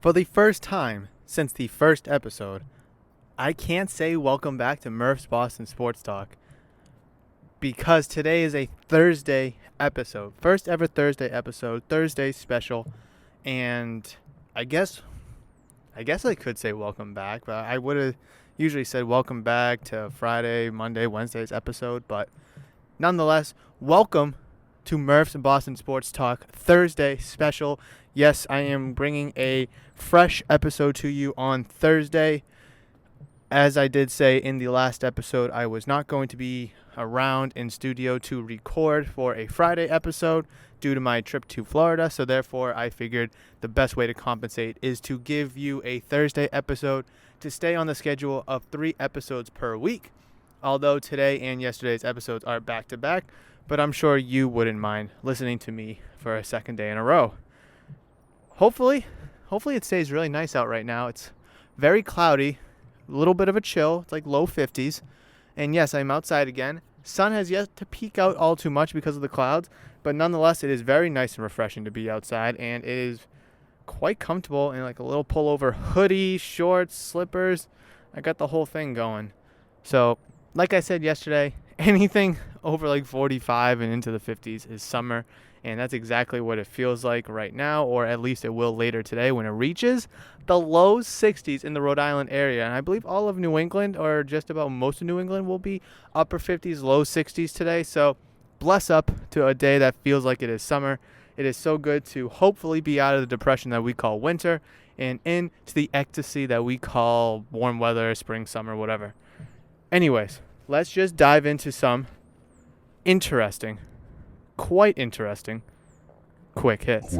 For the first time since the first episode, I can't say welcome back to Murph's Boston Sports Talk because today is a Thursday episode. First ever Thursday episode, Thursday special. And I guess I could say welcome back, but I would have usually said welcome back to Friday, Monday, Wednesday's episode. But nonetheless, welcome to Murph's Boston Sports Talk Thursday special. Yes, I am bringing a fresh episode to you on Thursday. As I did say in the last episode, I was not going to be around in studio to record for a Friday episode due to my trip to Florida. So therefore, I figured the best way to compensate is to give you a Thursday episode to stay on the schedule of 3 episodes per week. Although today and yesterday's episodes are back-to-back, but I'm sure you wouldn't mind listening to me for a second day in a row. Hopefully it stays really nice out right now. It's very cloudy, a little bit of a chill. It's like low 50s. And yes, I'm outside again. Sun has yet to peek out all too much because of the clouds, but nonetheless, it is very nice and refreshing to be outside, and it is quite comfortable in like a little pullover hoodie, shorts, slippers. I got the whole thing going. So, like I said yesterday, anything over like 45 and into the 50s is summer, and that's exactly what it feels like right now, or at least it will later today when it reaches the low 60s in the Rhode Island area. And I believe all of New England, or just about most of New England, will be upper 50s, low 60s today. So bless up to a day that feels like it is summer. It is so good to hopefully be out of the depression that we call winter and into the ecstasy that we call warm weather, spring, summer, whatever. Anyways, let's just dive into some quite interesting, quick hits.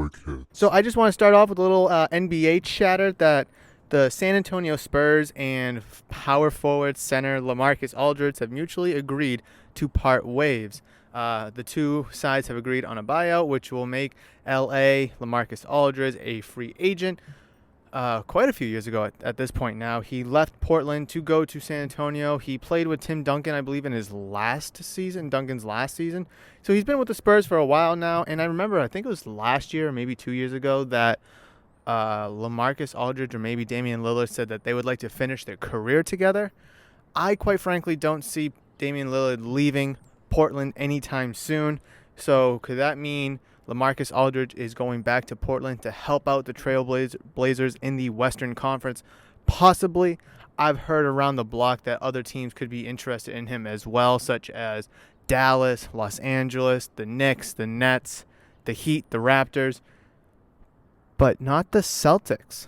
So I just want to start off with a little NBA chatter that the San Antonio Spurs and power forward center LaMarcus Aldridge have mutually agreed to part ways. The two sides have agreed on a buyout, which will make LA LaMarcus Aldridge a free agent. Quite a few years ago at this point now, he left Portland to go to San Antonio. He played with Tim Duncan, I believe, in his Duncan's last season. So he's been with the Spurs for a while now. And I remember, I think it was last year or maybe 2 years ago that LaMarcus Aldridge or maybe Damian Lillard said that they would like to finish their career together. I quite frankly don't see Damian Lillard leaving Portland anytime soon. So could that mean LaMarcus Aldridge is going back to Portland to help out the Trailblazers in the Western Conference? Possibly. I've heard around the block that other teams could be interested in him as well, such as Dallas, Los Angeles, the Knicks, the Nets, the Heat, the Raptors, but not the Celtics.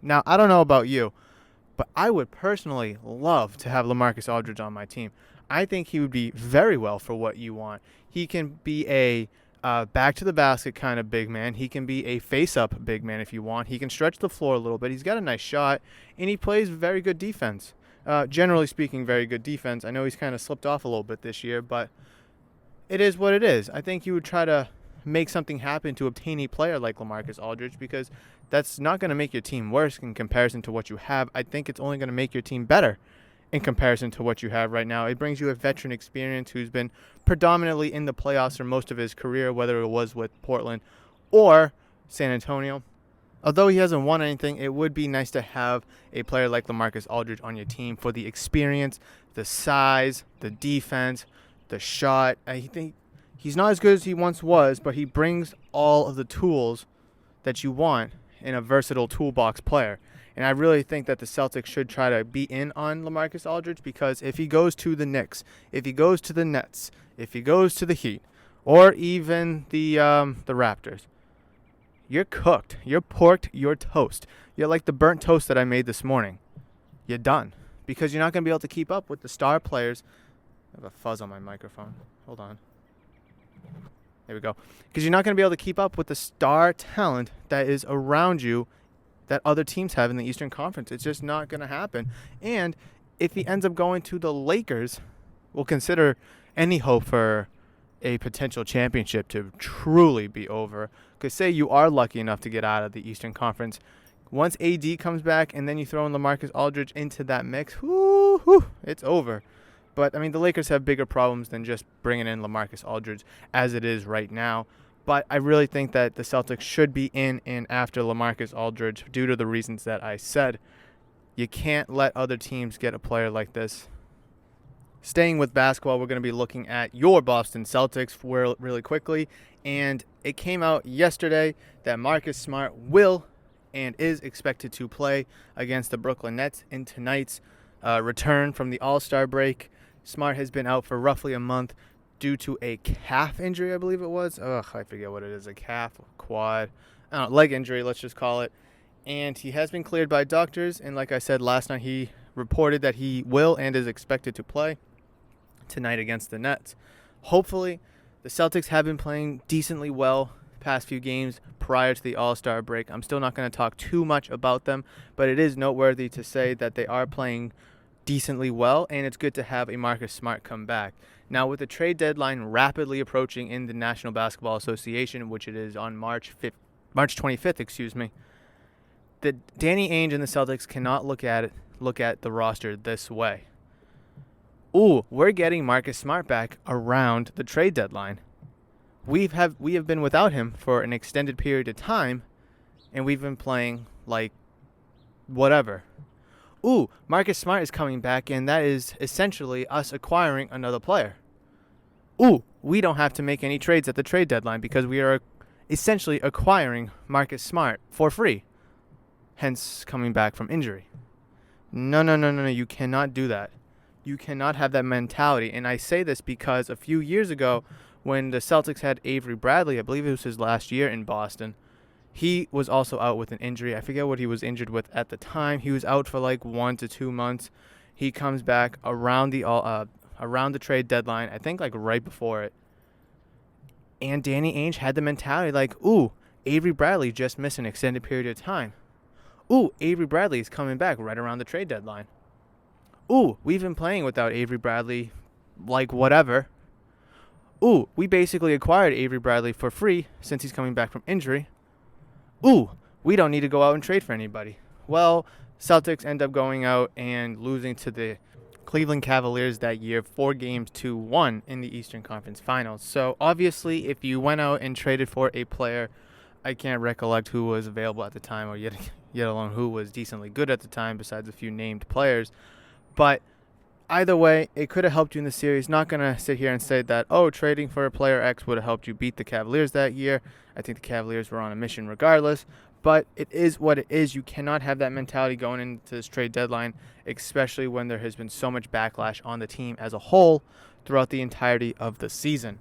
Now, I don't know about you, but I would personally love to have LaMarcus Aldridge on my team. I think he would be very well for what you want. He can be a back to the basket kind of big man. He can be a face-up big man if you want. He can stretch the floor a little bit. He's got a nice shot, and he plays very good defense. Generally speaking, very good defense. I know he's kind of slipped off a little bit this year, but it is what it is. I think you would try to make something happen to obtain a player like LaMarcus Aldridge because that's not going to make your team worse in comparison to what you have. I think it's only going to make your team better in comparison to what you have right now. It brings you a veteran experience who's been predominantly in the playoffs for most of his career, whether it was with Portland or San Antonio. Although he hasn't won anything, it would be nice to have a player like LaMarcus Aldridge on your team for the experience, the size, the defense, the shot. I think he's not as good as he once was, but he brings all of the tools that you want in a versatile toolbox player. And I really think that the Celtics should try to be in on LaMarcus Aldridge because if he goes to the Knicks, if he goes to the Nets, if he goes to the Heat, or even the Raptors, you're cooked. You're porked. You're toast. You're like the burnt toast that I made this morning. You're done because you're not going to be able to keep up with the star players. I have a fuzz on my microphone. Hold on. There we go. Because you're not going to be able to keep up with the star talent that is around you that other teams have in the Eastern Conference. It's just not going to happen. And if he ends up going to the Lakers, we'll consider any hope for a potential championship to truly be over. Because say you are lucky enough to get out of the Eastern Conference, once AD comes back and then you throw in LaMarcus Aldridge into that mix, it's over. But, I mean, the Lakers have bigger problems than just bringing in LaMarcus Aldridge as it is right now. But I really think that the Celtics should be in and after LaMarcus Aldridge due to the reasons that I said. You can't let other teams get a player like this. Staying with basketball, we're going to be looking at your Boston Celtics really quickly. And it came out yesterday that Marcus Smart will and is expected to play against the Brooklyn Nets in tonight's return from the All-Star break. Smart has been out for roughly a month due to a calf injury, I believe it was. I forget what it is, a calf, quad, leg injury, let's just call it. And he has been cleared by doctors. And like I said last night, he reported that he will and is expected to play tonight against the Nets. Hopefully, the Celtics have been playing decently well the past few games prior to the All-Star break. I'm still not going to talk too much about them, but it is noteworthy to say that they are playing decently well, and it's good to have a Marcus Smart come back. Now, with the trade deadline rapidly approaching in the National Basketball Association, which it is on March 25th, the Danny Ainge and the Celtics cannot look at the roster this way. Ooh, we're getting Marcus Smart back around the trade deadline. We have been without him for an extended period of time, and we've been playing like whatever. Ooh, Marcus Smart is coming back, and that is essentially us acquiring another player. Ooh, we don't have to make any trades at the trade deadline because we are essentially acquiring Marcus Smart for free, hence coming back from injury. No, you cannot do that. You cannot have that mentality. And I say this because a few years ago when the Celtics had Avery Bradley, I believe it was his last year in Boston, he was also out with an injury. I forget what he was injured with at the time. He was out for like 1 to 2 months. He comes back around the trade deadline, I think like right before it. And Danny Ainge had the mentality like, ooh, Avery Bradley just missed an extended period of time. Ooh, Avery Bradley is coming back right around the trade deadline. Ooh, we've been playing without Avery Bradley like whatever. Ooh, we basically acquired Avery Bradley for free since he's coming back from injury. Ooh, we don't need to go out and trade for anybody. Well, Celtics end up going out and losing to the Cleveland Cavaliers that year 4-1 in the Eastern Conference Finals. So obviously, if you went out and traded for a player, I can't recollect who was available at the time or yet alone who was decently good at the time besides a few named players. But either way, it could have helped you in the series. Not going to sit here and say that, trading for a player X would have helped you beat the Cavaliers that year. I think the Cavaliers were on a mission regardless. But it is what it is. You cannot have that mentality going into this trade deadline, especially when there has been so much backlash on the team as a whole throughout the entirety of the season.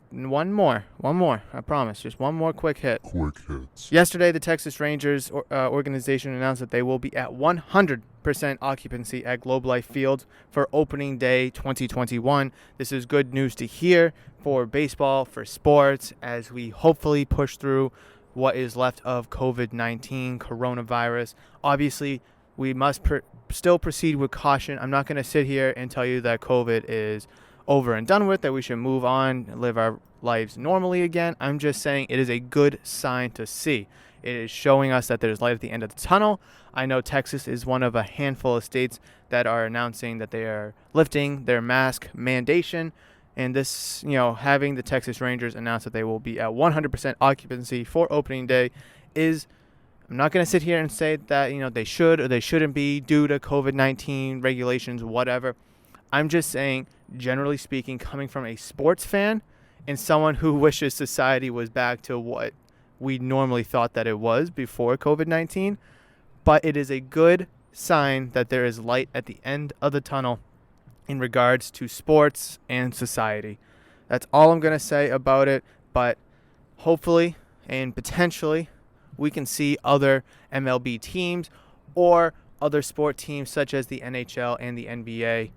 One more, I promise. Just one more quick hit. Quick hits. Yesterday, the Texas Rangers organization announced that they will be at 100% occupancy at Globe Life Field for opening day 2021. This is good news to hear for baseball, for sports, as we hopefully push through what is left of COVID-19, coronavirus. Obviously, we must still proceed with caution. I'm not going to sit here and tell you that COVID is over and done with, that we should move on and live our lives normally again. I'm just saying it is a good sign to see. It is showing us that there's light at the end of the tunnel. I know Texas is one of a handful of states that are announcing that they are lifting their mask mandation. And this, having the Texas Rangers announce that they will be at 100% occupancy for opening day is, I'm not going to sit here and say that, they should or they shouldn't be due to COVID-19 regulations, whatever. I'm just saying, generally speaking, coming from a sports fan and someone who wishes society was back to what we normally thought that it was before COVID-19, but it is a good sign that there is light at the end of the tunnel in regards to sports and society. That's all I'm going to say about it, but hopefully and potentially we can see other MLB teams or other sport teams such as the NHL and the NBA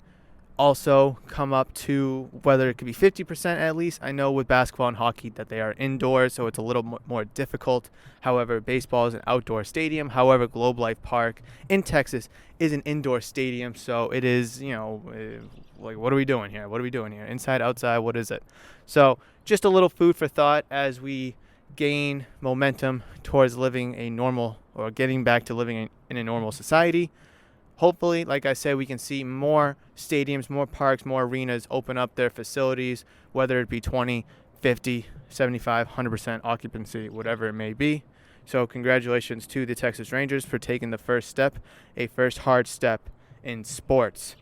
also come up to whether it could be 50% at least. I know with basketball and hockey that they are indoors, so it's a little more difficult. However, baseball is an outdoor stadium. However, Globe Life Park in Texas is an indoor stadium, so it is, like, what are we doing here? What are we doing here? Inside, outside, what is it? So just a little food for thought as we gain momentum towards living a normal or getting back to living in a normal society. Hopefully, like I said, we can see more stadiums, more parks, more arenas open up their facilities, whether it be 20, 50, 75, 100% occupancy, whatever it may be. So congratulations to the Texas Rangers for taking the first step, a first hard step in sports.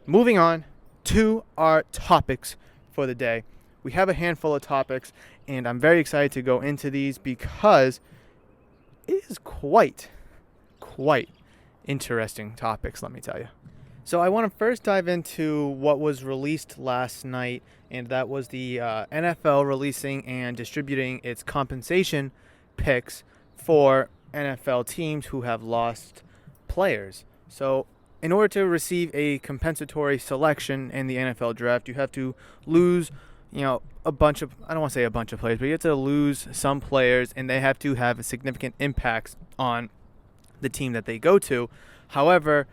Moving on to our topics for the day. We have a handful of topics, and I'm very excited to go into these because it is quite interesting topics, let me tell you. So I want to first dive into what was released last night, and that was the NFL releasing and distributing its compensation picks for NFL teams who have lost players. So in order to receive a compensatory selection in the NFL draft, you have to lose, a bunch of, I don't want to say a bunch of players, but you have to lose some players, and they have to have significant impacts on the team that they go to. However,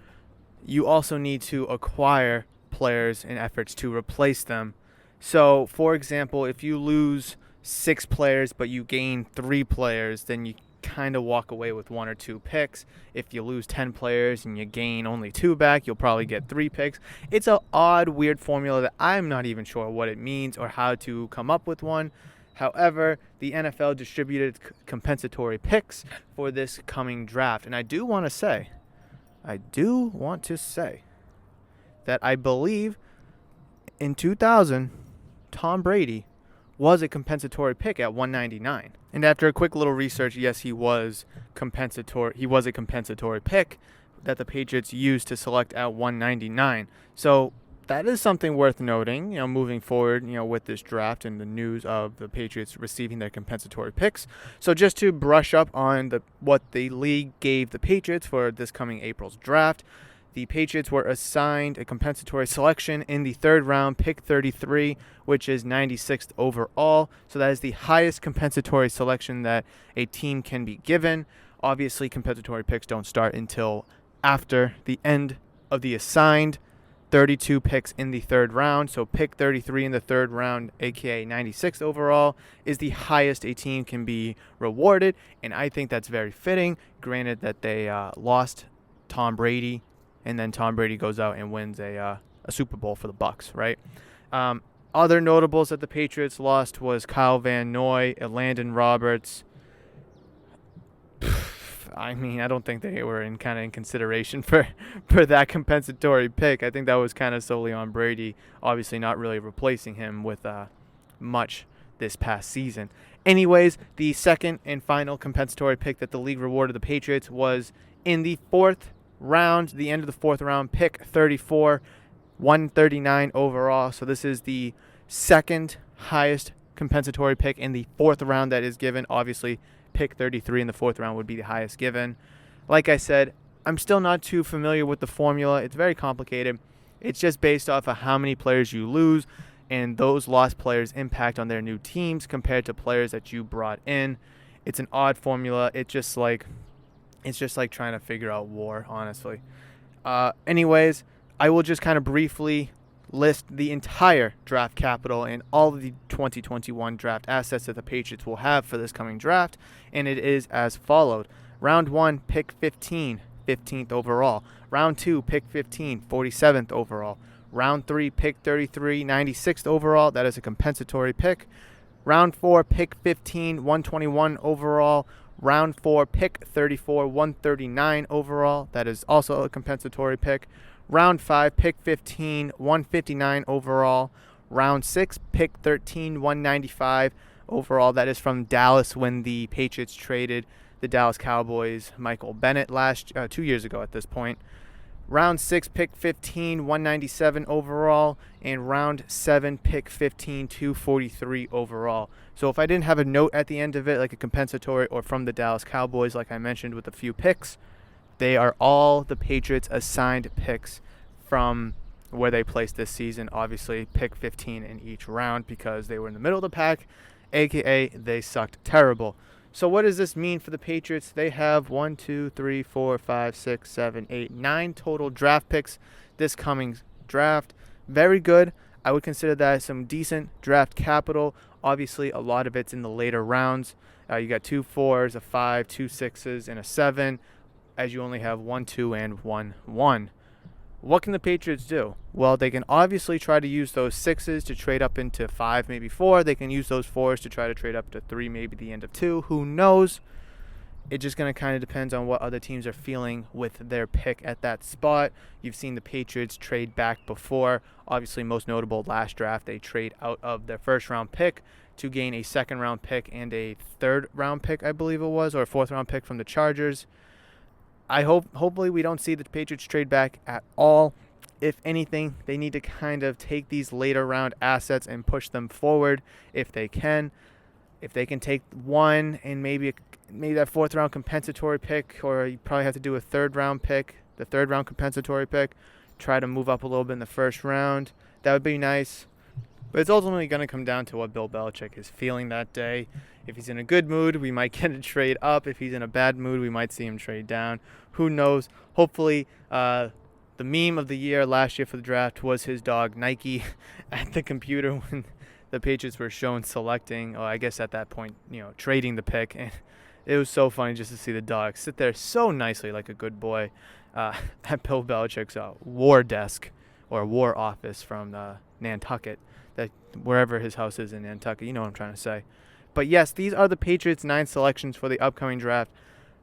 you also need to acquire players in efforts to replace them. So, for example, if you lose 6 players but you gain 3 players, then you kind of walk away with 1 or 2 picks. If you lose 10 players and you gain only 2 back, you'll probably get 3 picks. It's an odd, weird formula that I'm not even sure what it means or how to come up with one. However, the NFL distributed compensatory picks for this coming draft. And I do want to say that I believe in 2000, Tom Brady was a compensatory pick at 199. And after a quick little research, yes, he was compensatory. He was a compensatory pick that the Patriots used to select at 199. So that is something worth noting, moving forward, with this draft and the news of the Patriots receiving their compensatory picks. So just to brush up on what the league gave the Patriots for this coming April's draft, the Patriots were assigned a compensatory selection in the 3rd round, pick 33, which is 96th overall. So that is the highest compensatory selection that a team can be given. Obviously, compensatory picks don't start until after the end of the assigned 32 picks in the 3rd round. So pick 33 in the 3rd round, aka 96th overall, is the highest a team can be rewarded. And I think that's very fitting, granted that they lost Tom Brady, and then Tom Brady goes out and wins a Super Bowl for the Bucs, right? Other notables that the Patriots lost was Kyle Van Noy, Landon Roberts. I don't think they were in consideration for that compensatory pick. I think that was kind of solely on Brady, obviously not really replacing him with much this past season. Anyways, the second and final compensatory pick that the league rewarded the Patriots was in the 4th round, the end of the 4th round, pick 34, 139 overall. So this is the second highest compensatory pick in the 4th round that is given. Obviously, pick 33 in the 4th round would be the highest given. Like I said, I'm still not too familiar with the formula. It's very complicated. It's just based off of how many players you lose and those lost players' impact on their new teams compared to players that you brought in. It's an odd formula. It's just like trying to figure out war, honestly. Anyways, I will just kind of briefly list the entire draft capital and all of the 2021 draft assets that the Patriots will have for this coming draft, and it is as followed. Round 1, pick 15, 15th overall. Round 2, pick 15, 47th overall. Round 3, pick 33, 96th overall. That is a compensatory pick. Round 4, pick 15, 121 overall. Round 4, pick 34, 139 overall. That is also a compensatory pick. Round 5, pick 15, 159 overall. Round 6, pick 13, 195 overall. That is from Dallas when the Patriots traded the Dallas Cowboys Michael Bennett 2 years ago at this point. Round 6, pick 15, 197 overall. And round 7, pick 15, 243 overall. So if I didn't have a note at the end of it, like a compensatory or from the Dallas Cowboys, like I mentioned with a few picks, they are all the Patriots assigned picks from where they placed this season. Obviously, pick 15 in each round because they were in the middle of the pack, a.k.a. they sucked terrible. So what does this mean for the Patriots? They have 9 total draft picks this coming draft. Very good. I would consider that some decent draft capital. Obviously, a lot of it's in the later rounds. You got 2 4s, a 5, 2 6s, and a 7, as you only have 1 2 and 1 1. What can the Patriots do? Well, they can obviously try to use those 6s to trade up into 5, maybe 4. They can use those 4s to try to trade up to 3, maybe the end of 2. Who knows? It's just going to kind of depend on what other teams are feeling with their pick at that spot. You've seen the Patriots trade back before. Obviously, most notable last draft, they trade out of their first-round pick to gain a second-round pick and a third-round pick, I believe it was, or a fourth-round pick from the Chargers. Hopefully we don't see the Patriots trade back at all. If anything, they need to kind of take these later round assets and push them forward if they can. If they can take one and maybe that fourth round compensatory pick, or you probably have to do a third round pick, the third round compensatory pick, try to move up a little bit in the first round. That would be nice. But it's ultimately going to come down to what Bill Belichick is feeling that day. If he's in a good mood, we might get a trade up. If he's in a bad mood, we might see him trade down. Who knows? Hopefully, the meme of the year last year for the draft was his dog Nike at the computer when the Patriots were shown selecting, I guess at that point, trading the pick. And it was so funny just to see the dog sit there so nicely like a good boy at Bill Belichick's war desk or war office from Nantucket, that wherever his house is in Nantucket. You know what I'm trying to say. But yes, these are the Patriots' 9 selections for the upcoming draft.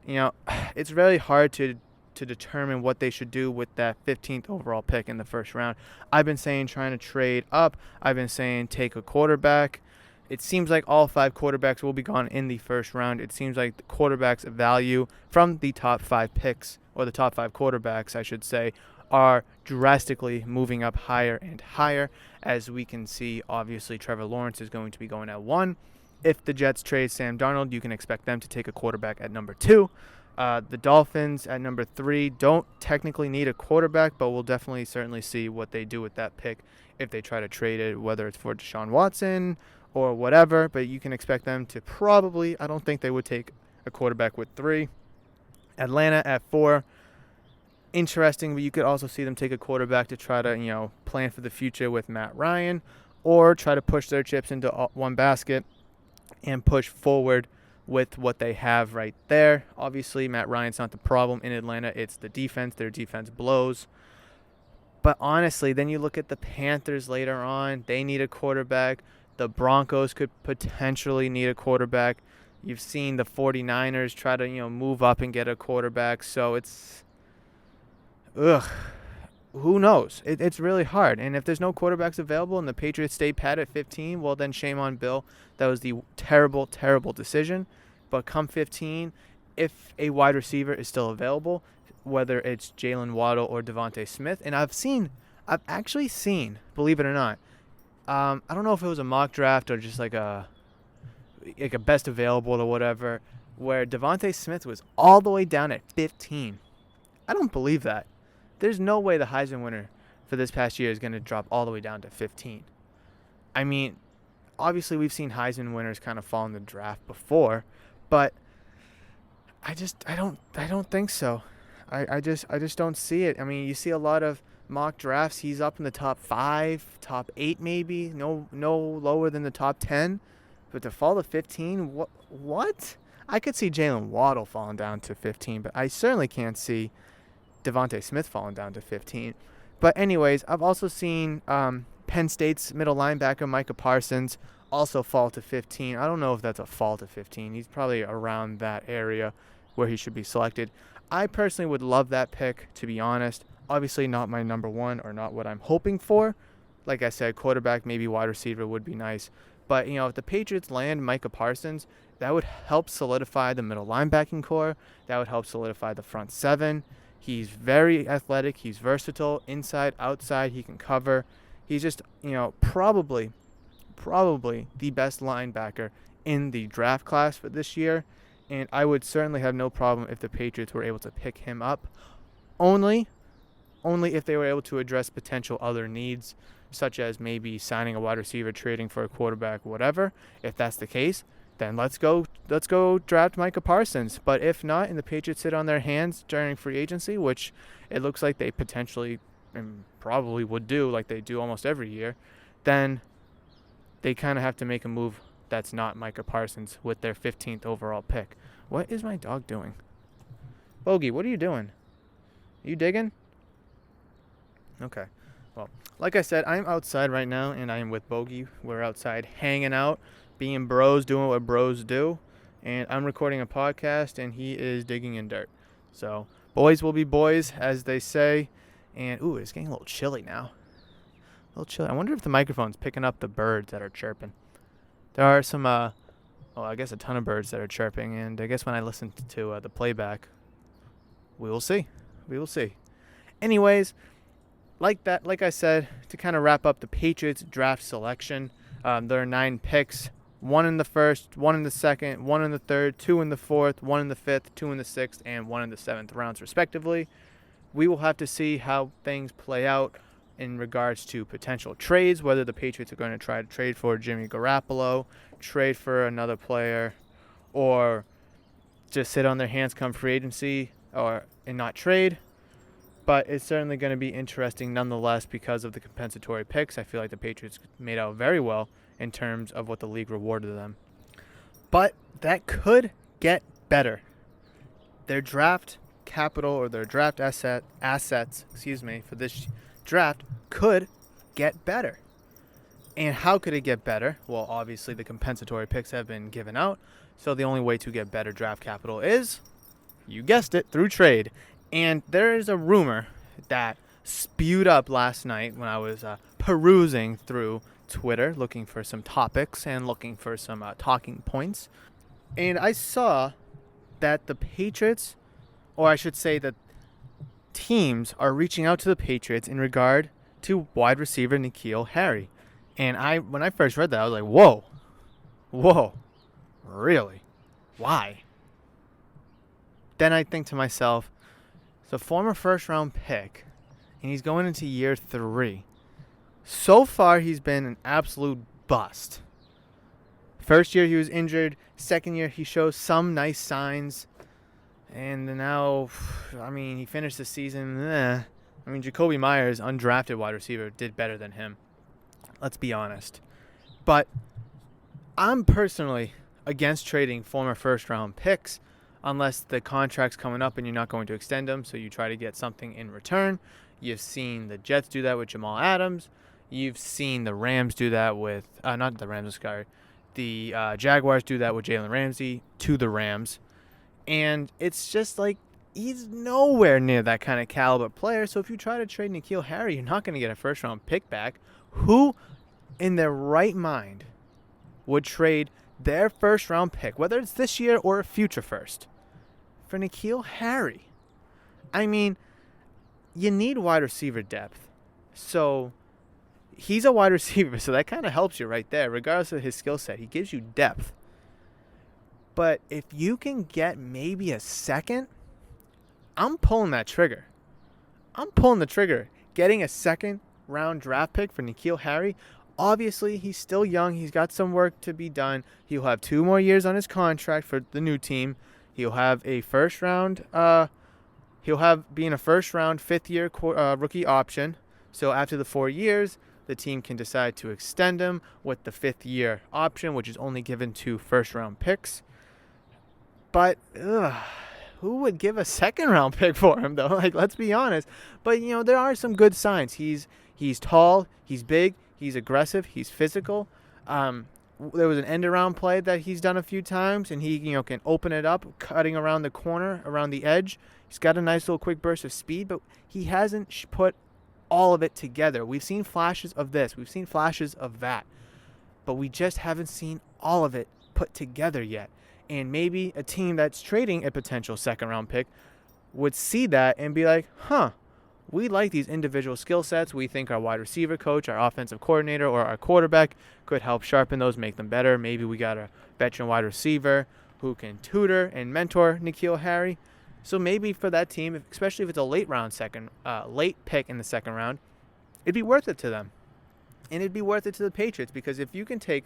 It's really hard to determine what they should do with that 15th overall pick in the first round. I've been saying trying to trade up. I've been saying take a quarterback. It seems like all 5 quarterbacks will be gone in the first round. It seems like the quarterbacks' value from the top 5 picks, or the top 5 quarterbacks, I should say, are drastically moving up higher and higher. As we can see, obviously, Trevor Lawrence is going to be going at 1. If the Jets trade Sam Darnold, you can expect them to take a quarterback at number 2. The Dolphins at number 3 don't technically need a quarterback, but we'll definitely certainly see what they do with that pick if they try to trade it, whether it's for Deshaun Watson or whatever. But you can expect them to probably, I don't think they would take a quarterback with 3. Atlanta at 4. Interesting, but you could also see them take a quarterback to try to, plan for the future with Matt Ryan, or try to push their chips into one basket and push forward with what they have right there. Obviously, Matt Ryan's not the problem in Atlanta. It's the defense. Their defense blows. But honestly, then you look at the Panthers later on. They need a quarterback. The Broncos could potentially need a quarterback. You've seen the 49ers try to, move up and get a quarterback. So it's, who knows? It's really hard. And if there's no quarterbacks available and the Patriots stay pat at 15, well, then shame on Bill. That was the terrible, terrible decision. But come 15, if a wide receiver is still available, whether it's Jalen Waddle or Devontae Smith, and I've actually seen, believe it or not, I don't know if it was a mock draft or just like a best available or whatever, where Devontae Smith was all the way down at 15. I don't believe that. There's no way the Heisman winner for this past year is going to drop all the way down to 15. I mean, obviously we've seen Heisman winners kind of fall in the draft before, but I don't think so. I just don't see it. I mean, you see a lot of mock drafts. He's up in the top 5, top 8 maybe, no lower than the top 10. But to fall to 15, what? I could see Jalen Waddle falling down to 15, but I certainly can't see Devontae Smith falling down to 15. But anyways, I've also seen Penn State's middle linebacker Micah Parsons also fall to 15. I don't know if that's a fall to 15. He's probably around that area where he should be selected. I personally would love that pick, to be honest. Obviously not my number 1 or not what I'm hoping for. Like I said, quarterback, maybe wide receiver would be nice. But, if the Patriots land Micah Parsons, that would help solidify the middle linebacking core. That would help solidify the front 7. He's very athletic. He's versatile. Inside, outside, he can cover. He's just, probably the best linebacker in the draft class for this year. And I would certainly have no problem if the Patriots were able to pick him up. Only if they were able to address potential other needs, such as maybe signing a wide receiver, trading for a quarterback, whatever. If that's the case, then let's go draft Micah Parsons. But if not, and the Patriots sit on their hands during free agency, which it looks like they potentially and probably would do, like they do almost every year, then they kind of have to make a move that's not Micah Parsons with their 15th overall pick. What is my dog doing? Bogey, what are you doing? You digging? Okay. Well, like I said, I'm outside right now, and I am with Bogey. We're outside hanging out, being bros, doing what bros do. And I'm recording a podcast, and he is digging in dirt. So, boys will be boys, as they say. And, ooh, it's getting a little chilly now. A little chilly. I wonder if the microphone's picking up the birds that are chirping. There are some, I guess a ton of birds that are chirping. And I guess when I listen to the playback, we will see. We will see. Anyways, like I said, to kind of wrap up the Patriots draft selection, there are 9 picks, 1 in the first, 1 in the second, 1 in the third, 2 in the fourth, 1 in the fifth, 2 in the sixth, and 1 in the seventh rounds, respectively. We will have to see how things play out in regards to potential trades, whether the Patriots are going to try to trade for Jimmy Garoppolo, trade for another player, or just sit on their hands come free agency and not trade. But it's certainly going to be interesting nonetheless because of the compensatory picks. I feel like the Patriots made out very well in terms of what the league rewarded them. But that could get better. Their draft capital or their draft assets for this draft could get better. And how could it get better? Well, obviously the compensatory picks have been given out. So the only way to get better draft capital is, you guessed it, through trade. And there is a rumor that spewed up last night when I was perusing through Twitter, looking for some topics and looking for some talking points. And I saw that the Patriots, or I should say that teams are reaching out to the Patriots in regard to wide receiver N'Keal Harry. And when I first read that, I was like, whoa, really? Why? Then I think to myself, the former first-round pick, and he's going into year 3. So far, he's been an absolute bust. First year, he was injured. Second year, he shows some nice signs. And now, he finished the season. Jacoby Myers, undrafted wide receiver, did better than him. Let's be honest. But I'm personally against trading former first-round picks unless the contract's coming up and you're not going to extend them, so you try to get something in return. You've seen the Jets do that with Jamal Adams. You've seen the Rams do that with, the Jaguars do that with Jalen Ramsey to the Rams. And it's just like, he's nowhere near that kind of caliber player. So if you try to trade N'Keal Harry, you're not going to get a first-round pick back. Who in their right mind would trade their first-round pick, whether it's this year or a future first, for N'Keal Harry? You need wide receiver depth. So he's a wide receiver, so that kind of helps you right there. Regardless of his skill set, he gives you depth. But if you can get maybe a second, I'm pulling that trigger. I'm pulling the trigger. Getting a second-round draft pick for N'Keal Harry, obviously, he's still young. He's got some work to be done. He'll have 2 more years on his contract for the new team. He'll have a first-round, being a first-round, 5th-year rookie option. So after the 4 years, the team can decide to extend him with the 5th-year option, which is only given to first-round picks. But who would give a second-round pick for him, though? Let's be honest. But, there are some good signs. He's tall. He's big. He's aggressive. He's physical. There was an end-around play that he's done a few times, and he can open it up, cutting around the corner, around the edge. He's got a nice little quick burst of speed, but he hasn't put all of it together. We've seen flashes of this. We've seen flashes of that. But we just haven't seen all of it put together yet. And maybe a team that's trading a potential second-round pick would see that and be like, we like these individual skill sets. We think our wide receiver coach, our offensive coordinator, or our quarterback could help sharpen those, make them better. Maybe we got a veteran wide receiver who can tutor and mentor N'Keal Harry. So maybe for that team, especially if it's a late pick in the second round, it'd be worth it to them. And it'd be worth it to the Patriots, because if you can take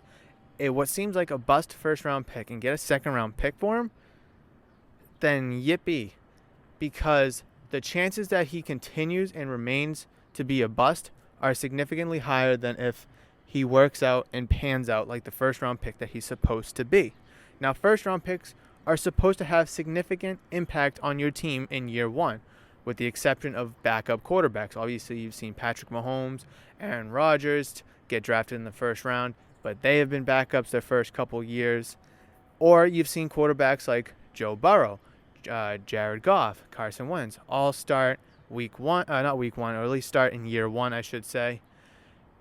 what seems like a bust first-round pick and get a second-round pick for him, then yippee. Because the chances that he continues and remains to be a bust are significantly higher than if he works out and pans out like the first-round pick that he's supposed to be. Now, first-round picks are supposed to have significant impact on your team in year 1. with the exception of backup quarterbacks. Obviously, you've seen Patrick Mahomes, Aaron Rodgers get drafted in the first round, but they have been backups their first couple years. Or you've seen quarterbacks like Joe Burrow, Jared Goff, Carson Wentz, all start week one, not week one, or at least start in year one, I should say.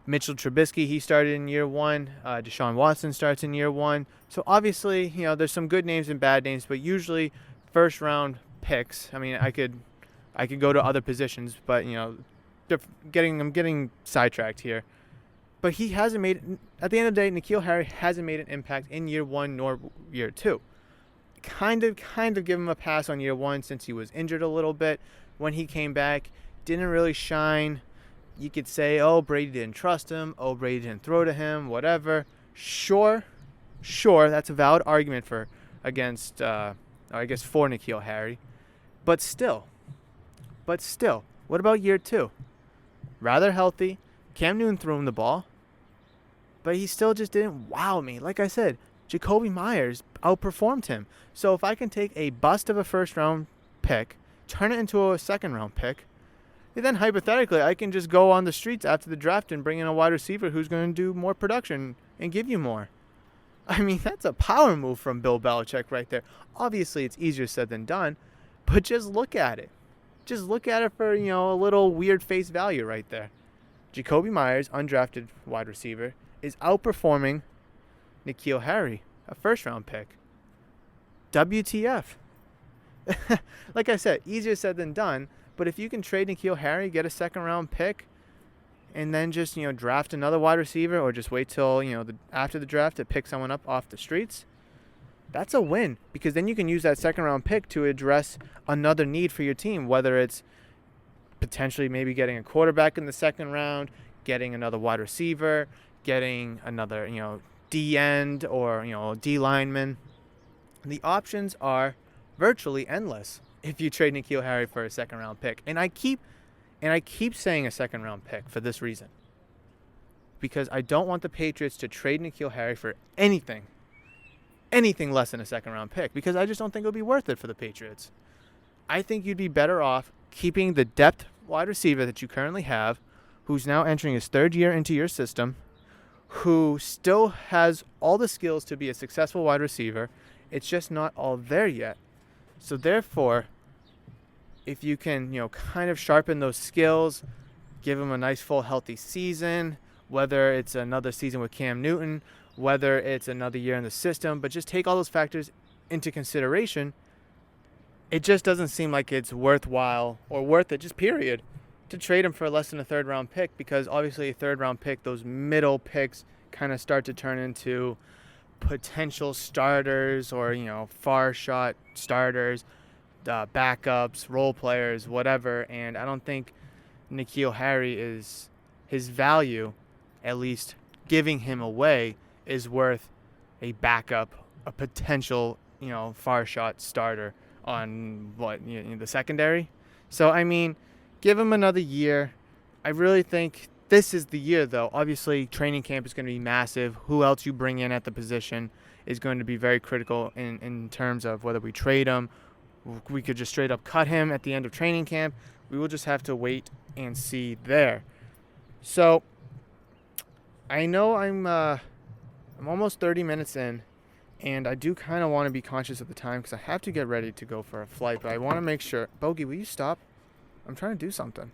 Mitchell Trubisky, he started in year one. Deshaun Watson starts in year one. So obviously, there's some good names and bad names, but usually first round picks. I mean, I could go to other positions, but I'm getting sidetracked here. But he hasn't made, at the end of the day, N'Keal Harry hasn't made an impact in year one nor year two. Kind of give him a pass on year one since he was injured a little bit. When he came back, didn't really shine. You could say, oh, Brady didn't trust him. Oh, Brady didn't throw to him, whatever. Sure, that's a valid argument for N'Keal Harry. But still, what about year two? Rather healthy. Cam Newton threw him the ball, but he still just didn't wow me. Like I said, Jacoby Myers outperformed him. So if I can take a bust of a first-round pick, turn it into a second-round pick, then hypothetically I can just go on the streets after the draft and bring in a wide receiver who's going to do more production and give you more. I mean, that's a power move from Bill Belichick right there. Obviously, it's easier said than done, but just look at it. Just look at it for, a little weird face value right there. Jacoby Myers, undrafted wide receiver, is outperforming N'Keal Harry, a first-round pick. WTF. Like I said, easier said than done, but if you can trade N'Keal Harry, get a second-round pick, and then just, draft another wide receiver or just wait till, after the draft to pick someone up off the streets, that's a win because then you can use that second-round pick to address another need for your team, whether it's potentially maybe getting a quarterback in the second round, getting another wide receiver, getting another, D end or, D lineman. The options are virtually endless if you trade N'Keal Harry for a second round pick. And I keep saying a second round pick for this reason. Because I don't want the Patriots to trade N'Keal Harry for anything less than a second round pick because I just don't think it'll be worth it for the Patriots. I think you'd be better off keeping the depth wide receiver that you currently have, who's now entering his third year into your system, who still has all the skills to be a successful wide receiver. It's just not all there yet. So therefore, if you can, kind of sharpen those skills, give him a nice full healthy season, whether it's another season with Cam Newton, whether it's another year in the system, but just take all those factors into consideration, it just doesn't seem like it's worthwhile or worth it, just period, to trade him for less than a third-round pick because obviously a third-round pick, those middle picks kind of start to turn into potential starters or, far shot starters, backups, role players, whatever. And I don't think N'Keal Harry is his value, at least giving him away, is worth a backup, a potential, far shot starter on the secondary. So, I mean, give him another year. I really think this is the year, though. Obviously, training camp is going to be massive. Who else you bring in at the position is going to be very critical in terms of whether we trade him. We could just straight up cut him at the end of training camp. We will just have to wait and see there. So, I know I'm almost 30 minutes in. And I do kind of want to be conscious of the time because I have to get ready to go for a flight. But I want to make sure. Bogey, will you stop? I'm trying to do something.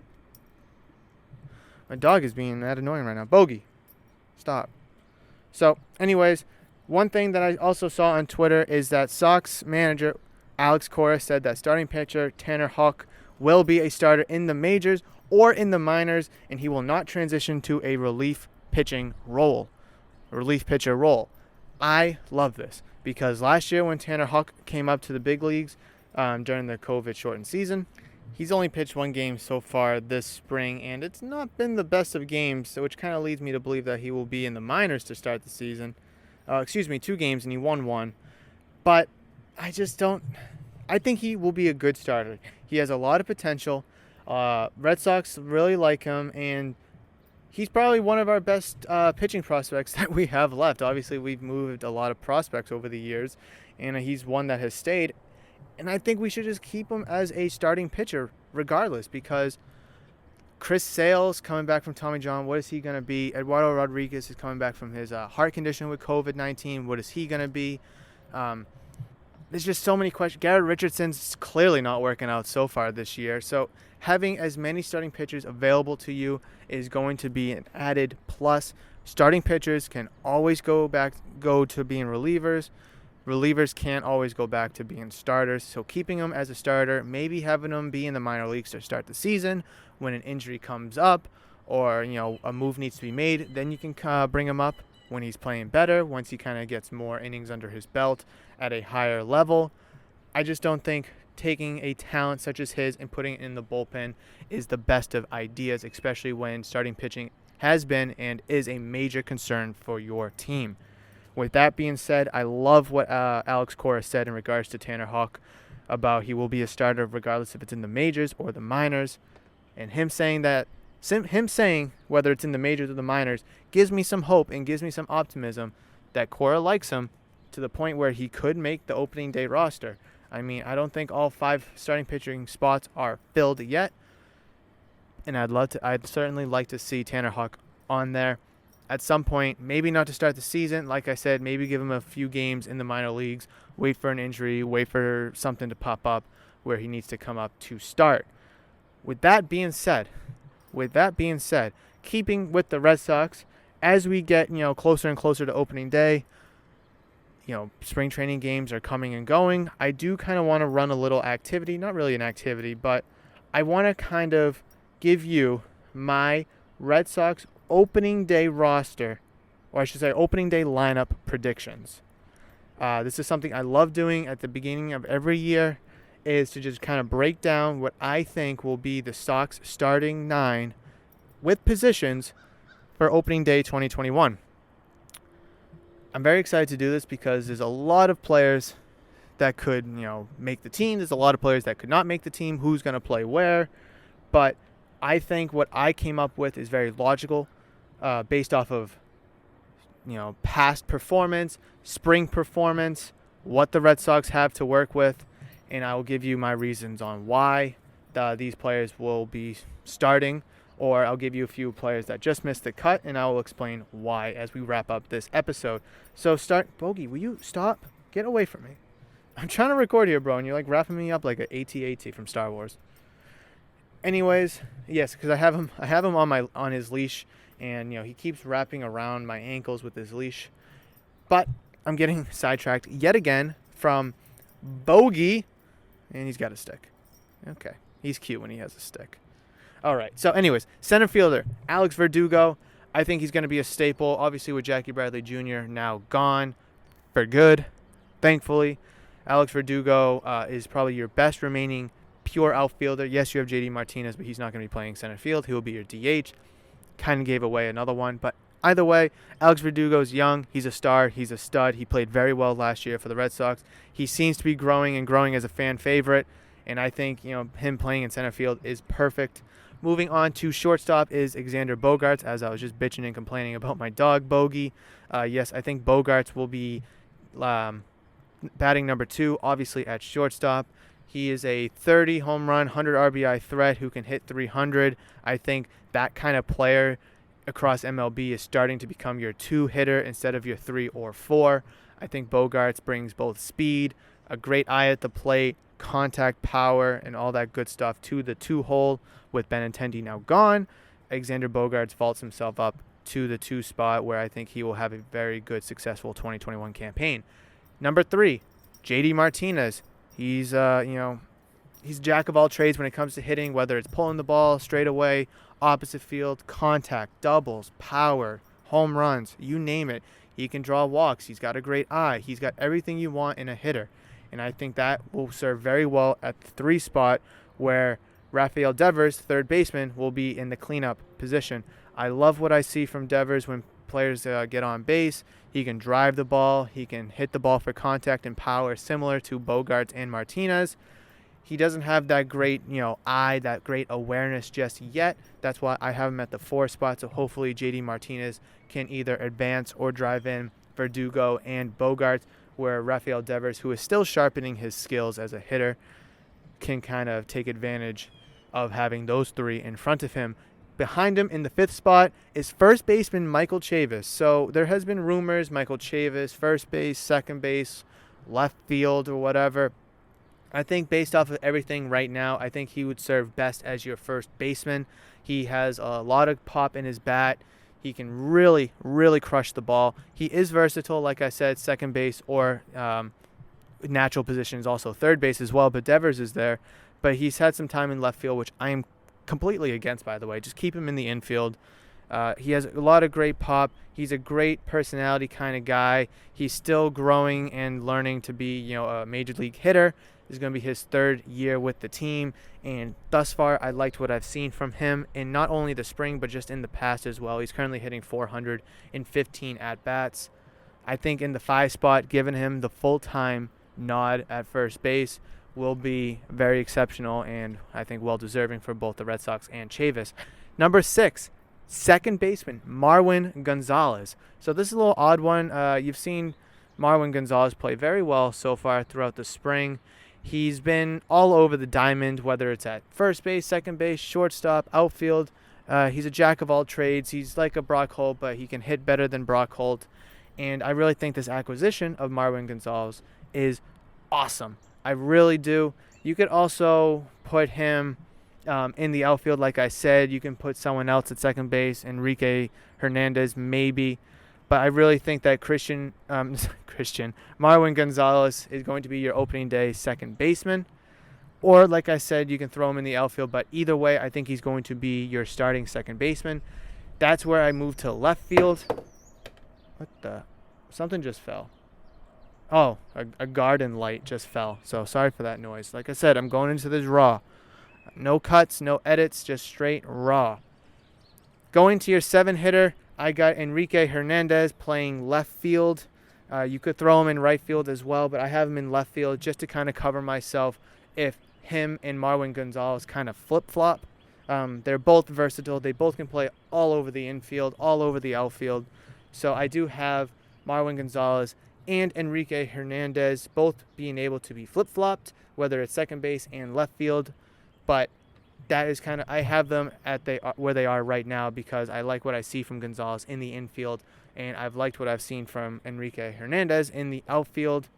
My dog is being that annoying right now. Bogey, stop. So, anyways, one thing that I also saw on Twitter is that Sox manager Alex Cora said that starting pitcher Tanner Houck will be a starter in the majors or in the minors, and he will not transition to a relief pitcher role. I love this because last year when Tanner Houck came up to the big leagues during the COVID-shortened season, he's only pitched one game so far this spring, and it's not been the best of games, which kind of leads me to believe that he will be in the minors to start the season. 2 games, and he won one. But I think he will be a good starter. He has a lot of potential. Red Sox really like him, and he's probably one of our best pitching prospects that we have left. Obviously, we've moved a lot of prospects over the years, and he's one that has stayed. And I think we should just keep him as a starting pitcher regardless, because Chris Sale's coming back from Tommy John. What is he going to be? Eduardo Rodriguez is coming back from his heart condition with COVID-19. What is he going to be? There's just so many questions. Garrett Richardson's clearly not working out so far this year. So having as many starting pitchers available to you is going to be an added plus. Starting pitchers can always go to being relievers. Relievers can't always go back to being starters. So keeping them as a starter, maybe having them be in the minor leagues to start the season. When an injury comes up or, a move needs to be made, then you can bring him up when he's playing better, once he kind of gets more innings under his belt at a higher level. I just don't think taking a talent such as his and putting it in the bullpen is the best of ideas, especially when starting pitching has been and is a major concern for your team. With that being said, I love what Alex Cora said in regards to Tanner Houck about he will be a starter regardless if it's in the majors or the minors. And him saying whether it's in the majors or the minors gives me some hope and gives me some optimism that Cora likes him to the point where he could make the opening day roster. I mean, I don't think all 5 starting pitching spots are filled yet. And I'd certainly like to see Tanner Houck on there at some point, maybe not to start the season. Like I said, maybe give him a few games in the minor leagues, wait for an injury, wait for something to pop up where he needs to come up to start. With that being said, keeping with the Red Sox, as we get, closer and closer to opening day, spring training games are coming and going. I do kind of want to run a little activity, not really an activity, but I want to kind of give you my Red Sox opening day roster, or I should say opening day lineup predictions. This is something I love doing at the beginning of every year, is to just kind of break down what I think will be the Sox starting 9 with positions for opening day 2021. I'm very excited to do this because there's a lot of players that could, make the team. There's a lot of players that could not make the team, who's going to play where. But I think what I came up with is very logical, based off of, past performance, spring performance, what the Red Sox have to work with, and I will give you my reasons on why these players will be starting, or I'll give you a few players that just missed the cut, and I will explain why as we wrap up this episode. So Bogey, will you stop? Get away from me. I'm trying to record here, bro, and you're wrapping me up like an AT-AT from Star Wars. Anyways, yes, because I have him on his leash, and he keeps wrapping around my ankles with his leash. But I'm getting sidetracked yet again from Bogey, and he's got a stick. Okay, he's cute when he has a stick. All right, so anyways, center fielder Alex Verdugo. I think he's going to be a staple, obviously with Jackie Bradley Jr. now gone for good, thankfully. Alex Verdugo is probably your best remaining pure outfielder. Yes, you have JD Martinez, but he's not going to be playing center field. He will be your DH. Kind of gave away another one, but either way, Alex Verdugo's young. He's a star. He's a stud. He played very well last year for the Red Sox. He seems to be growing as a fan favorite, and I think him playing in center field is perfect. Moving on to shortstop is Xander Bogaerts, as I was just bitching and complaining about my dog, Bogey. Yes, I think Bogaerts will be batting number 2, obviously at shortstop. He is a 30 home run, 100 RBI threat who can hit 300. I think that kind of player across MLB is starting to become your 2 hitter instead of your 3 or 4. I think Bogaerts brings both speed, a great eye at the plate, contact power, and all that good stuff to the 2 hole. With Benintendi now gone, Xander Bogaerts vaults himself up to the 2 spot, where I think he will have a very good, successful 2021 campaign. Number 3, JD Martinez. He's he's jack of all trades when it comes to hitting, whether it's pulling the ball straight away, opposite field, contact, doubles, power, home runs, you name it. He can draw walks. He's got a great eye. He's got everything you want in a hitter. And I think that will serve very well at the 3 spot, where Rafael Devers, third baseman, will be in the cleanup position. I love what I see from Devers when players get on base. He can drive the ball. He can hit the ball for contact and power, similar to Bogaerts and Martinez. He doesn't have that great, eye, that great awareness just yet. That's why I have him at the 4 spot. So hopefully JD Martinez can either advance or drive in Verdugo and Bogaerts, where Rafael Devers, who is still sharpening his skills as a hitter, can kind of take advantage of having those three in front of him. Behind him in the 5th spot is first baseman Michael Chavis. So there has been rumors, Michael Chavis, first base, second base, left field, or whatever. I think based off of everything right now, I think he would serve best as your first baseman. He has a lot of pop in his bat. He can really, really crush the ball. He is versatile, like I said, second base or natural position is also third base as well, but Devers is there. But he's had some time in left field, which I am completely against, by the way. Just keep him in the infield. He has a lot of great pop. He's a great personality kind of guy. He's still growing and learning to be, a major league hitter. This is going to be his 3rd year with the team, and thus far, I liked what I've seen from him in not only the spring, but just in the past as well. He's currently hitting 415 at-bats. I think in the 5 spot, giving him the full-time nod at first base will be very exceptional and I think well-deserving for both the Red Sox and Chavis. Number 6, second baseman, Marwin Gonzalez. So this is a little odd one. You've seen Marwin Gonzalez play very well so far throughout the spring. He's been all over the diamond, whether it's at first base, second base, shortstop, outfield. He's a jack of all trades. He's like a Brock Holt, but he can hit better than Brock Holt. And I really think this acquisition of Marwin Gonzalez is awesome. I really do. You could also put him in the outfield, like I said. You can put someone else at second base, Enrique Hernandez, maybe. But I really think that Marwin Gonzalez is going to be your opening day second baseman. Or, like I said, you can throw him in the outfield. But either way, I think he's going to be your starting second baseman. That's where I move to left field. Something just fell. Oh, a garden light just fell. So sorry for that noise. Like I said, I'm going into this raw. No cuts, no edits, just straight raw. Going to your 7-hitter, I got Enrique Hernandez playing left field. You could throw him in right field as well, but I have him in left field just to kind of cover myself if him and Marwin Gonzalez kind of flip-flop. They're both versatile. They both can play all over the infield, all over the outfield. So I do have Marwin Gonzalez and Enrique Hernandez both being able to be flip-flopped, whether it's second base and left field. But that is kind of, I have them where they are right now because I like what I see from Gonzalez in the infield, and I've liked what I've seen from Enrique Hernandez in the outfield.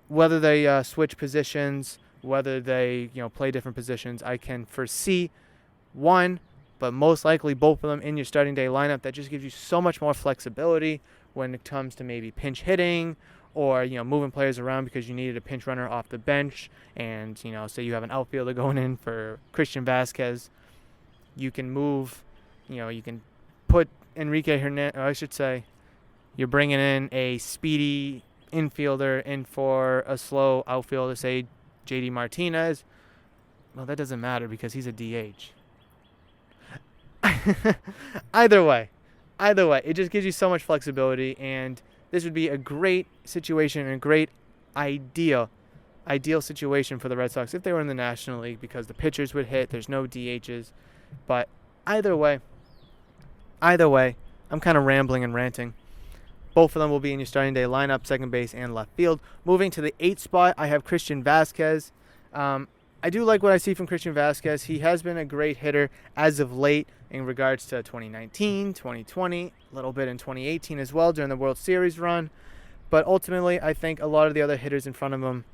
Whether they switch positions, whether they play different positions, I can foresee one, but most likely both of them in your starting day lineup. That just gives you so much more flexibility when it comes to maybe pinch hitting or, moving players around because you needed a pinch runner off the bench. And, say you have an outfielder going in for Christian Vasquez, you can move, you can put Enrique Hernandez, or I should say, you're bringing in a speedy infielder in for a slow outfielder, say JD Martinez. Well, that doesn't matter because he's a DH. Either way, it just gives you so much flexibility, and this would be a great situation and a great ideal situation for the Red Sox if they were in the National League because the pitchers would hit, there's no DHs. But either way, I'm kind of rambling and ranting. Both of them will be in your starting day lineup, second base and left field. Moving to the 8th spot, I have Christian Vasquez. I do like what I see from Christian Vasquez. He has been a great hitter as of late in regards to 2019, 2020, a little bit in 2018 as well during the World Series run. But ultimately, I think a lot of the other hitters in front of him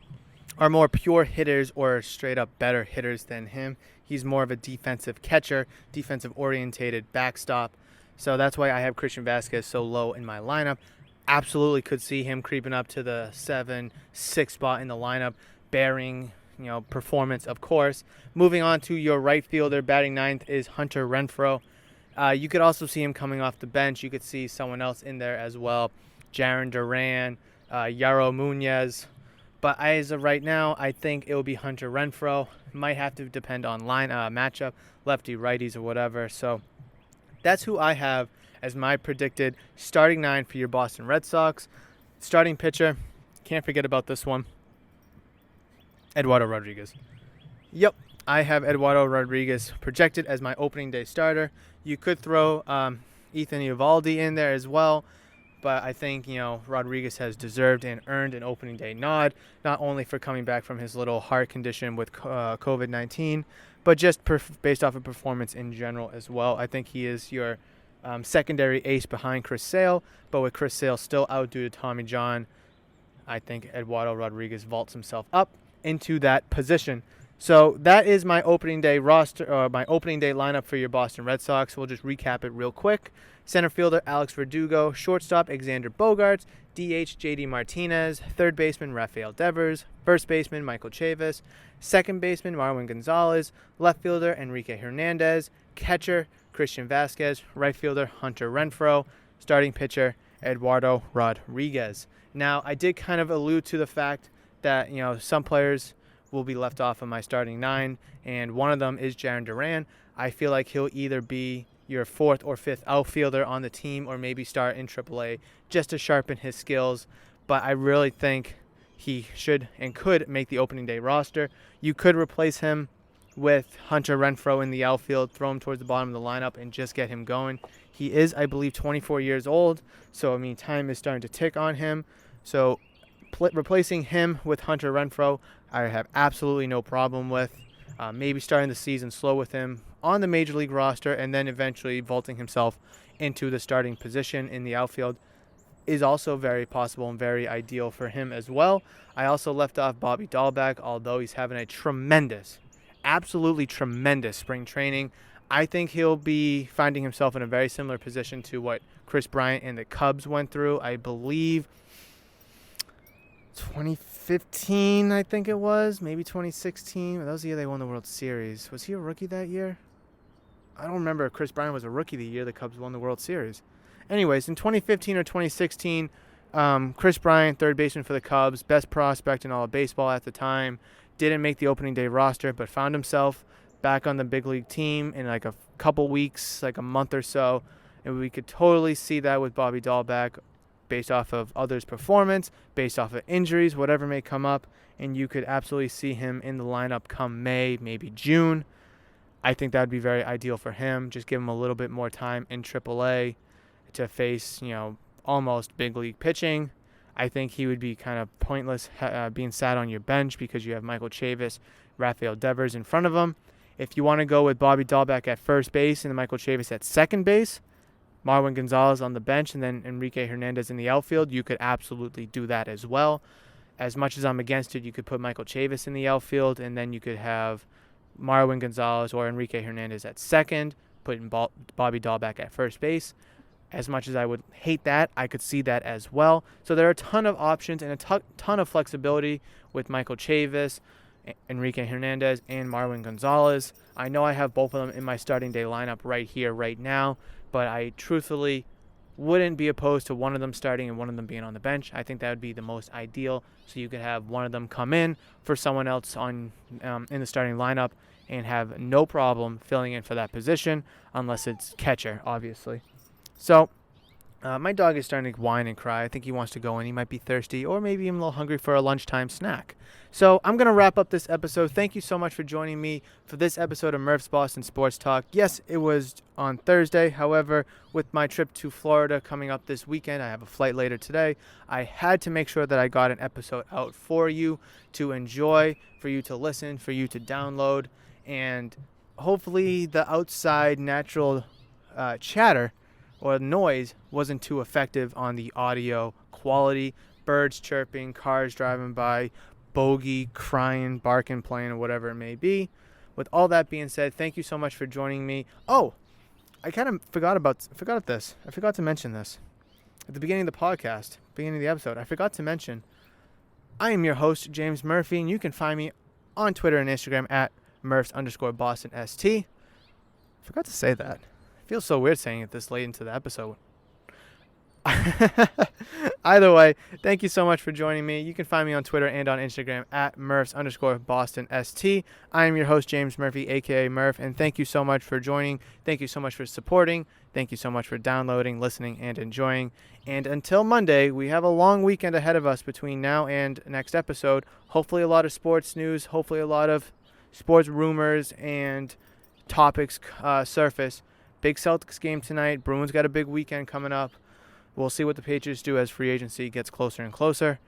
are more pure hitters or straight up better hitters than him. He's more of a defensive catcher, defensive-orientated backstop. So that's why I have Christian Vasquez so low in my lineup. Absolutely could see him creeping up to the 7-6 spot in the lineup, bearing performance, of course. Moving on to your right fielder, batting 9th is Hunter Renfroe. You could also see him coming off the bench. You could see someone else in there as well, Jarren Duran, Yaro Munoz. But as of right now, I think it will be Hunter Renfroe. Might have to depend on matchup, lefty, righties, or whatever. So that's who I have as my predicted starting 9 for your Boston Red Sox. Starting pitcher, can't forget about this one, Eduardo Rodriguez. Yep, I have Eduardo Rodriguez projected as my opening day starter. You could throw Ethan Eovaldi in there as well, But I think, Rodriguez has deserved and earned an opening day nod, not only for coming back from his little heart condition with COVID-19, but just based off of performance in general as well. I think he is your secondary ace behind Chris Sale, but with Chris Sale still out due to Tommy John, I think Eduardo Rodriguez vaults himself up into that position. So that is my opening day roster, my opening day lineup for your Boston Red Sox. We'll just recap it real quick. Center fielder Alex Verdugo, shortstop Xander Bogaerts, DH JD Martinez, third baseman Rafael Devers, first baseman Michael Chavis, second baseman Marwin Gonzalez, left fielder Enrique Hernandez, catcher Christian Vasquez, right fielder Hunter Renfroe, starting pitcher Eduardo Rodriguez. Now, I did kind of allude to the fact that, some players will be left off of my starting 9, and one of them is Jarren Duran. I feel like he'll either be your 4th or 5th outfielder on the team, or maybe start in AAA just to sharpen his skills. But I really think he should and could make the opening day roster. You could replace him with Hunter Renfroe in the outfield, throw him towards the bottom of the lineup, and just get him going. He is, I believe, 24 years old, so time is starting to tick on him. So replacing him with Hunter Renfroe, I have absolutely no problem with. Maybe starting the season slow with him on the Major League roster, and then eventually vaulting himself into the starting position in the outfield is also very possible and very ideal for him as well. I also left off Bobby Dahlbeck, although he's having a absolutely tremendous spring training. I think he'll be finding himself in a very similar position to what Chris Bryant and the Cubs went through. I believe 2015, I think it was, maybe 2016. That was the year they won the World Series. Was he a rookie that year? I don't remember if Chris Bryant was a rookie the year the Cubs won the World Series. Anyways, in 2015 or 2016, Chris Bryant, third baseman for the Cubs, best prospect in all of baseball at the time, didn't make the opening day roster, but found himself back on the big league team in like a couple weeks, like a month or so. And we could totally see that with Bobby Dahlbeck, based off of others' performance, based off of injuries, whatever may come up, and you could absolutely see him in the lineup come May, maybe June. I think that would be very ideal for him. Just give him a little bit more time in AAA to face, almost big league pitching. I think he would be kind of pointless being sat on your bench because you have Michael Chavis, Rafael Devers in front of him. If you want to go with Bobby Dahlbeck at first base and Michael Chavis at second base, Marwin Gonzalez on the bench, and then Enrique Hernandez in the outfield, you could absolutely do that as well. As much as I'm against it, you could put Michael Chavis in the outfield, and then you could have Marwin Gonzalez or Enrique Hernandez at second, putting Bobby Dahlbeck at first base. As much as I would hate that, I could see that as well. So there are a ton of options and a ton of flexibility with Michael Chavis, Enrique Hernandez, and Marwin Gonzalez. I know I have both of them in my starting day lineup right here, right now, but I truthfully wouldn't be opposed to one of them starting and one of them being on the bench. I think that would be the most ideal, so you could have one of them come in for someone else in the starting lineup and have no problem filling in for that position, unless it's catcher, obviously. So my dog is starting to whine and cry. I think he wants to go in. He might be thirsty, or maybe even a little hungry for a lunchtime snack. So I'm going to wrap up this episode. Thank you so much for joining me for this episode of Murph's Boston Sports Talk. Yes, it was on Thursday. However, with my trip to Florida coming up this weekend, I have a flight later today. I had to make sure that I got an episode out for you to enjoy, for you to listen, for you to download, and hopefully the outside natural chatter or noise wasn't too effective on the audio quality. Birds chirping, cars driving by, bogey, crying, barking, playing, or whatever it may be. With all that being said, thank you so much for joining me. Oh, I kind of forgot this. I forgot to mention this. At the beginning of the podcast, beginning of the episode, I forgot to mention I am your host, James Murphy, and you can find me on Twitter and Instagram at Murphs_BostonST. Forgot to say that. Feels so weird saying it this late into the episode. Either way, thank you so much for joining me. You can find me on Twitter and on Instagram at Murphs_BostonST. I am your host, James Murphy, aka Murph, and thank you so much for joining. Thank you so much for supporting. Thank you so much for downloading, listening, and enjoying. And until Monday, we have a long weekend ahead of us between now and next episode. Hopefully a lot of sports news, hopefully a lot of sports rumors and topics surface. Big Celtics game tonight. Bruins got a big weekend coming up. We'll see what the Patriots do as free agency gets closer and closer.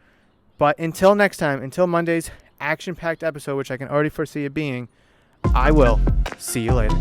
But until next time, until Monday's action-packed episode, which I can already foresee it being, I will see you later.